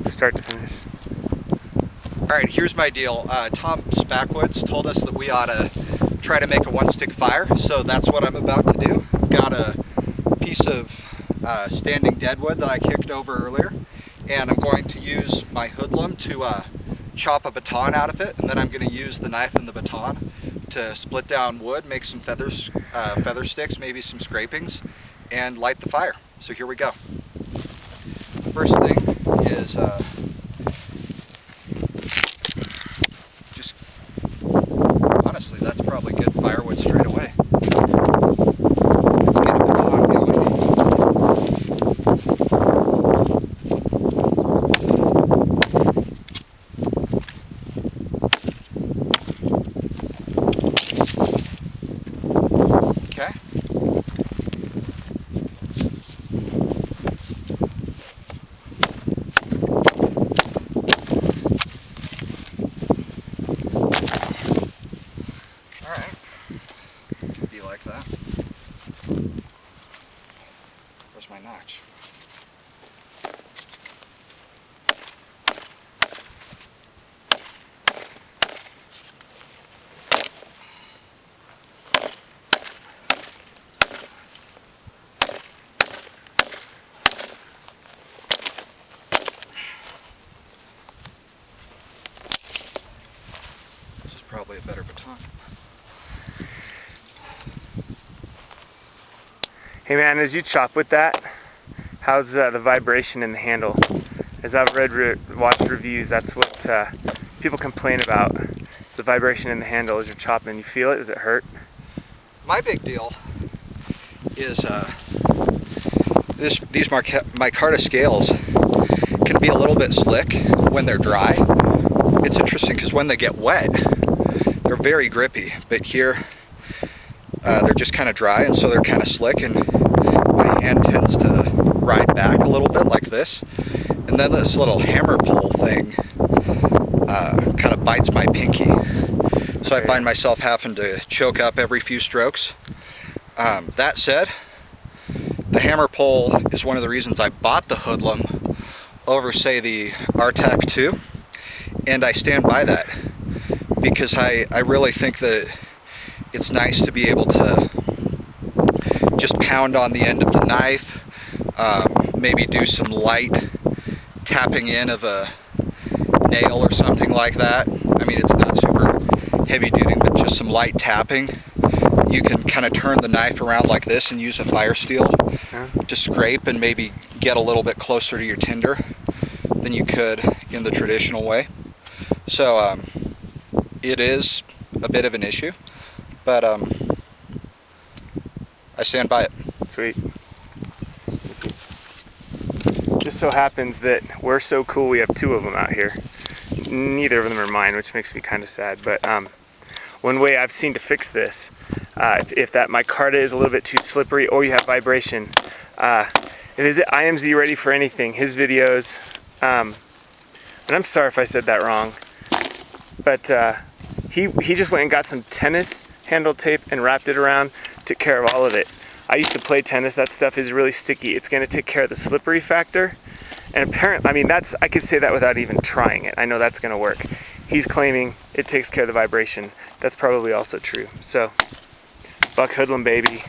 Start to finish. All right, here's my deal. Tomsbackwood told us that we ought to try to make a one-stick fire, so that's what I'm about to do. Got a piece of standing deadwood that I kicked over earlier, and I'm going to use my Hoodlum to chop a baton out of it, and then I'm going to use the knife and the baton to split down wood, make some feather sticks, maybe some scrapings, and light the fire. So here we go. The first thing is just, honestly, that's probably good firewood straight away. Let's get a baton going. Okay. Be like that. Where's my notch? This is probably a better baton. Hey man, as you chop with that, how's the vibration in the handle? As I've watched reviews, that's what people complain about. It's the vibration in the handle as you're chopping. You feel it? Does it hurt? My big deal is these micarta scales can be a little bit slick when they're dry. It's interesting because when they get wet, they're very grippy, but here they're just kind of dry, and so they're kind of slick, and my hand tends to ride back a little bit like this, and then this little hammer pull thing kind of bites my pinky, so I find myself having to choke up every few strokes. That said, the hammer pull is one of the reasons I bought the Hoodlum over, say, the RTAC 2, and I stand by that because I really think that it's nice to be able to just pound on the end of the knife, maybe do some light tapping in of a nail or something like that. I mean, it's not super heavy duty, but just some light tapping. You can kind of turn the knife around like this and use a fire steel to scrape and maybe get a little bit closer to your tinder than you could in the traditional way. So it is a bit of an issue, but I stand by it. Sweet. Just so happens that we're so cool we have two of them out here. Neither of them are mine, which makes me kind of sad, but one way I've seen to fix this, if that micarta is a little bit too slippery or you have vibration, visit IMZ Ready for Anything, his videos, and I'm sorry if I said that wrong, but he just went and got some tennis handle tape and wrapped it around, took care of all of it. I used to play tennis. That stuff is really sticky. It's going to take care of the slippery factor, and apparently, I mean, I could say that without even trying it. I know that's going to work. He's claiming it takes care of the vibration. That's probably also true. So, buck Hoodlum, baby.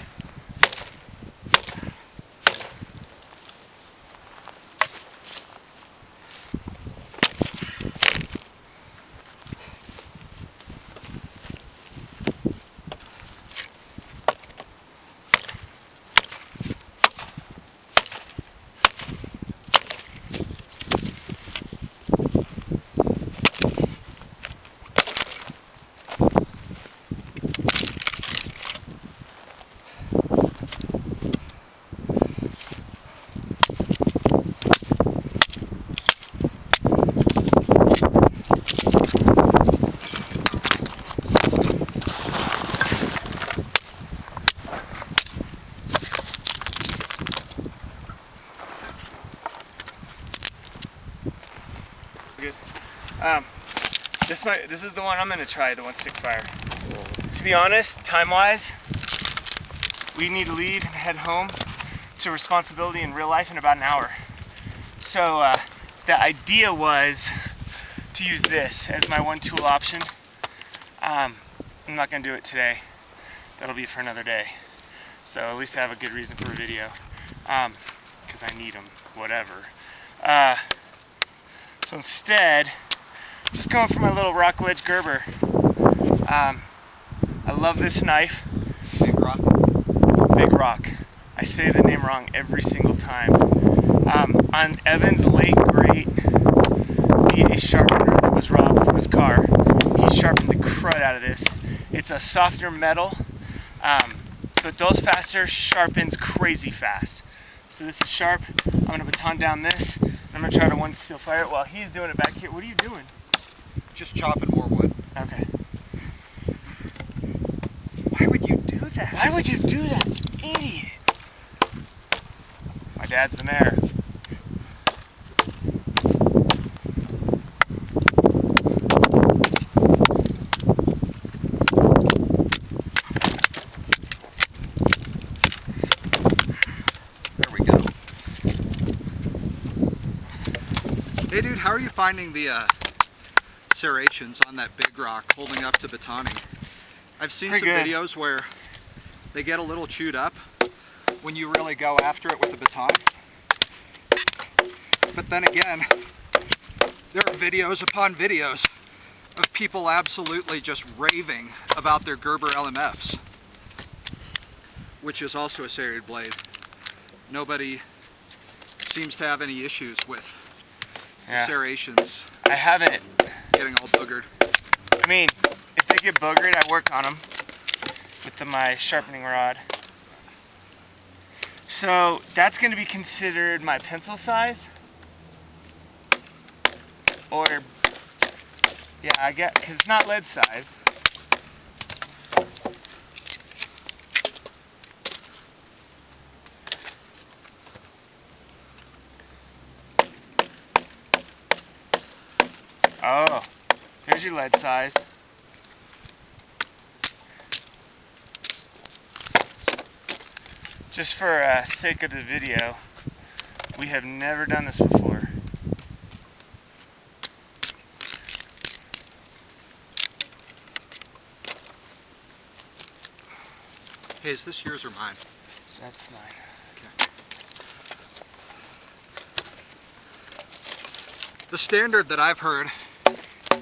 Good. This is the one I'm going to try, the one stick fire. To be honest, time-wise, we need to leave and head home to responsibility in real life in about an hour. So the idea was to use this as my one tool option. I'm not gonna do it today. That'll be for another day. So at least I have a good reason for a video, because I need them, whatever. So instead, just going for my little rock ledge Gerber. I love this knife. Big rock. Big rock. I say the name wrong every single time. On Evan's late great V8 sharpener that was robbed from his car, he sharpened the crud out of this. It's a softer metal, so it dulls faster, sharpens crazy fast. So this is sharp. I'm gonna baton down this, and I'm gonna try to one steel fire it while he's doing it back here. What are you doing? Just chopping more wood. Okay. Why would you do that? Why would you do that, you idiot? My dad's the mayor. There we go. Hey dude, how are you finding the serrations on that big rock holding up to batoning? I've seen Pretty some good. videos where they get a little chewed up when you really go after it with the baton. But then again, there are videos upon videos of people absolutely just raving about their Gerber LMFs, which is also a serrated blade. Nobody seems to have any issues with serrations I haven't. getting all boogered. I mean, if they get boogered, I work on them with my sharpening rod. So that's going to be considered my pencil size, or yeah, I get, because it's not lead size. Oh, there's your lead size. Just for sake of the video, we have never done this before. Hey, is this yours or mine? That's mine. Okay. The standard that I've heard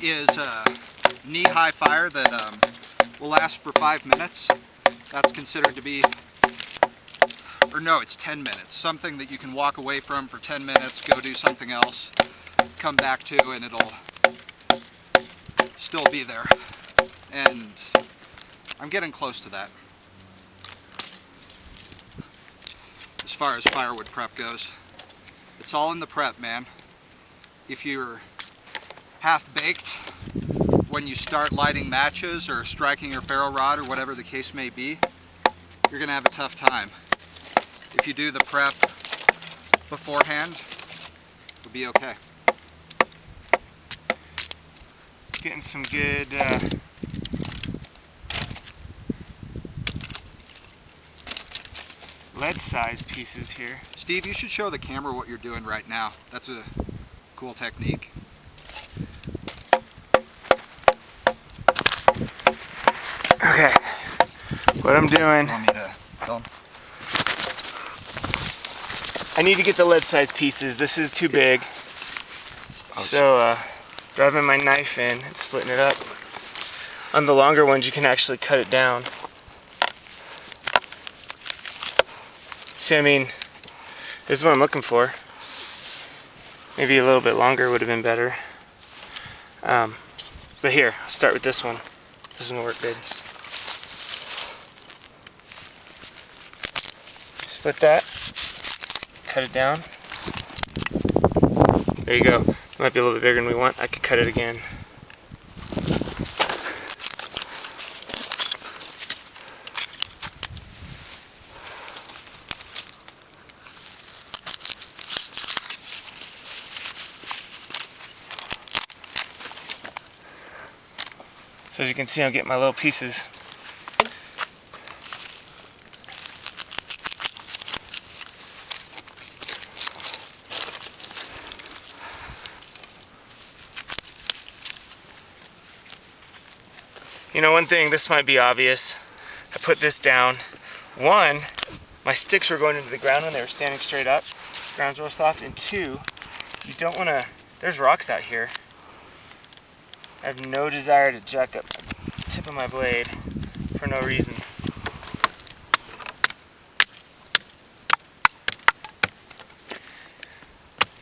is knee-high fire that will last for 5 minutes. That's considered to be, or no, it's 10 minutes. Something that you can walk away from for 10 minutes, go do something else, come back to, and it'll still be there. And I'm getting close to that as far as firewood prep goes. It's all in the prep, man. If you're half-baked when you start lighting matches or striking your ferro rod or whatever the case may be, you're gonna have a tough time. If you do the prep beforehand, it'll be okay. Getting some good lead size pieces here. Steve, you should show the camera what you're doing right now. That's a cool technique. Okay, what I'm doing, You want me to film? I need to get the lead size pieces. This is too big. So driving my knife in and splitting it up. On the longer ones you can actually cut it down. See, I mean, this is what I'm looking for. Maybe a little bit longer would have been better. But here, I'll start with this one. This is gonna work good. Split that, cut it down. There you go. Might be a little bit bigger than we want. I could cut it again. So as you can see, I'm getting my little pieces. You know, one thing, this might be obvious. I put this down. One, my sticks were going into the ground when they were standing straight up. The ground's real soft. And two, you don't want to, there's rocks out here. I have no desire to jack up the tip of my blade for no reason.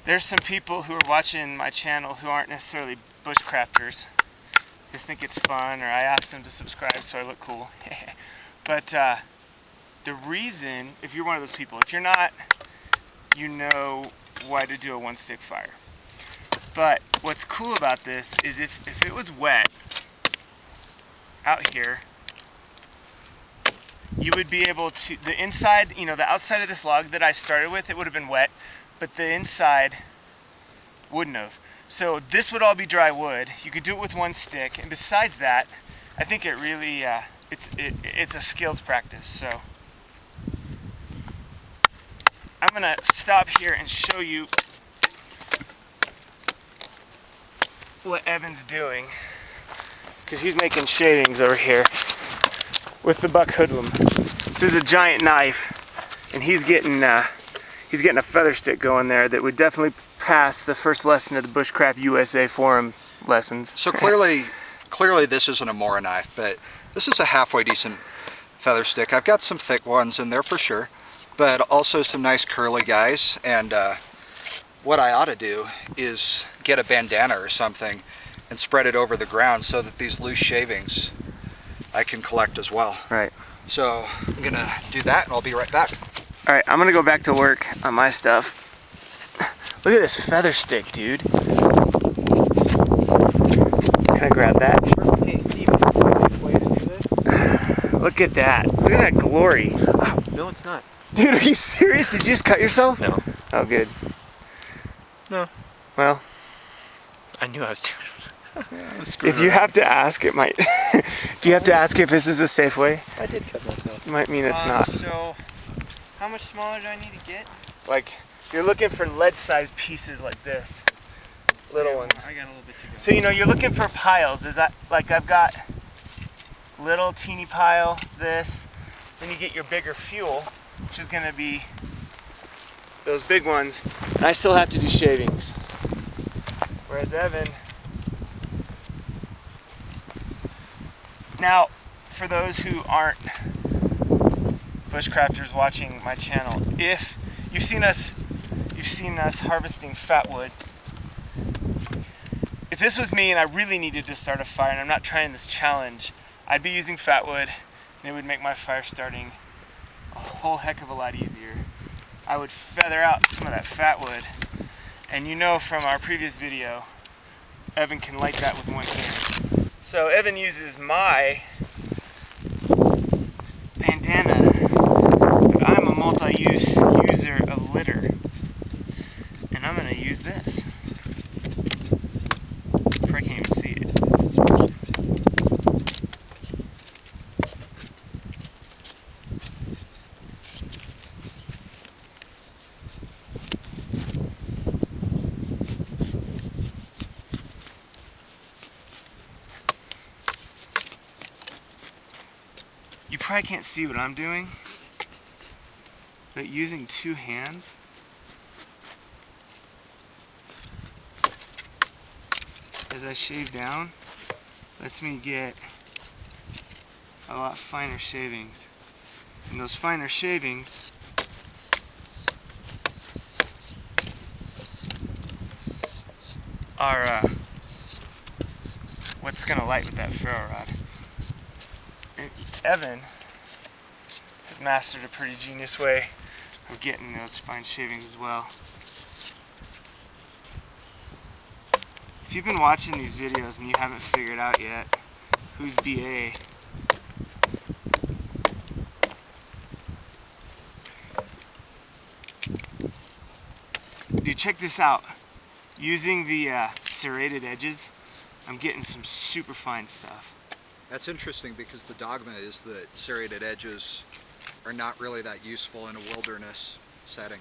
There's some people who are watching my channel who aren't necessarily bushcrafters. Just think it's fun, or I ask them to subscribe so I look cool. But the reason, if you're one of those people, if you're not, you know why to do a one stick fire. But what's cool about this is if it was wet out here, you would be able to, the inside, you know, the outside of this log that I started with, it would have been wet, but the inside wouldn't have. So this would all be dry wood. You could do it with one stick, and besides that, I think it really, it's a skills practice. So I'm gonna stop here and show you what Evan's doing, because he's making shavings over here with the buck Hoodlum. This is a giant knife, and he's getting a feather stick going there that would definitely pass the first lesson of the Bushcraft USA forum lessons. So clearly this isn't a Mora knife, but this is a halfway decent feather stick. I've got some thick ones in there for sure, but also some nice curly guys. And what I ought to do is get a bandana or something and spread it over the ground so that these loose shavings I can collect as well. Right. So I'm gonna do that and I'll be right back. All right, I'm gonna go back to work on my stuff. Look at this feather stick, dude. Can I grab that? Hey Steve, is this a safe way to do this? Look at that. Look at that glory. Oh, no, it's not. Dude, are you serious? Did you just cut yourself? No. Oh, good. No. Well, I knew I was doing it. if you have to ask, it might. If you have to ask if this is a safe way, I did cut myself. it might mean it's not. So, how much smaller do I need to get? Like, you're looking for lead-sized pieces like this. Little ones. I got a little bit to go. So, you know, you're looking for piles. Is that, like, I've got little teeny pile, this. Then you get your bigger fuel, which is going to be those big ones. And I still have to do shavings. Whereas Evan... Now, for those who aren't bushcrafters watching my channel, if you've seen us harvesting fatwood. If this was me and I really needed to start a fire and I'm not trying this challenge, I'd be using fatwood and it would make my fire starting a whole heck of a lot easier. I would feather out some of that fatwood, and you know from our previous video, Evan can light that with one hand. So Evan uses my bandana, but I'm a multi-use user of litter, and I'm gonna use this. I can't even see it. You probably can't see what I'm doing, but using two hands, as I shave down, lets me get a lot finer shavings. And those finer shavings are what's gonna light with that ferro rod. And Evan has mastered a pretty genius way of getting those fine shavings as well. If you've been watching these videos and you haven't figured out yet who's BA, dude, check this out. Using the serrated edges, I'm getting some super fine stuff. That's interesting because the dogma is that serrated edges are not really that useful in a wilderness setting.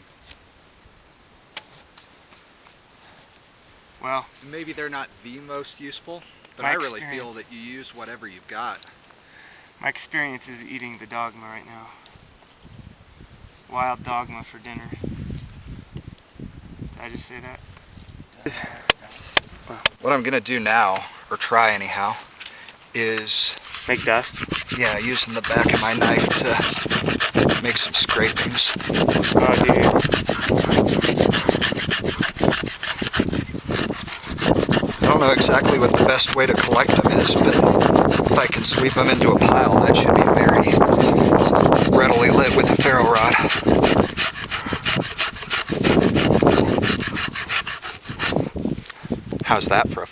Well, Maybe they're not the most useful, But I really feel that you use whatever you've got. My experience is eating the dogma right now. Wild dogma for dinner. Did I just say that? What I'm gonna do now, or try anyhow, is make dust? Yeah, using the back of my knife to make some scrapings. Oh, dude. I don't know exactly what the best way to collect them is, but if I can sweep them into a pile, that should be very readily lit with a ferro rod. How's that for a